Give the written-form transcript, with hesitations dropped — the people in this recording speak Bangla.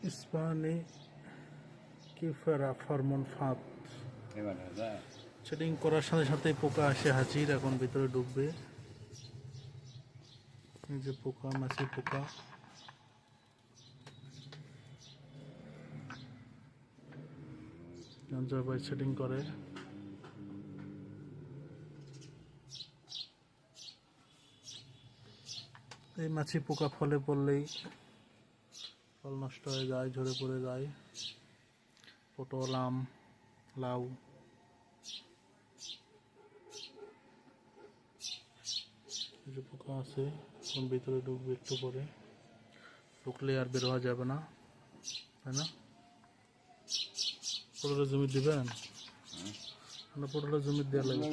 ইস্পাহানি কিফেরা ফরমন ফাঁদ সেটিং করার সাথে সাথে পোকা আসে হাজির। এখন ভিতরে ঢুকবে। এই যে পোকা, মাছি পোকা। ভাই সেটিং করে। এই মাছি পোকা ফলে পড়লেই ফল নষ্ট হয়ে যায়, ঝরে পড়ে যায়। পটল, আম, লাউ। এই যে পোকা আছে, এখন ভিতরে ঢুকবে একটু পরে। ঢুকলে আর বের হওয়া যাবে না, তাই না? পটলের জমি দিবেন? পটলের জমি দেওয়া লাগবে।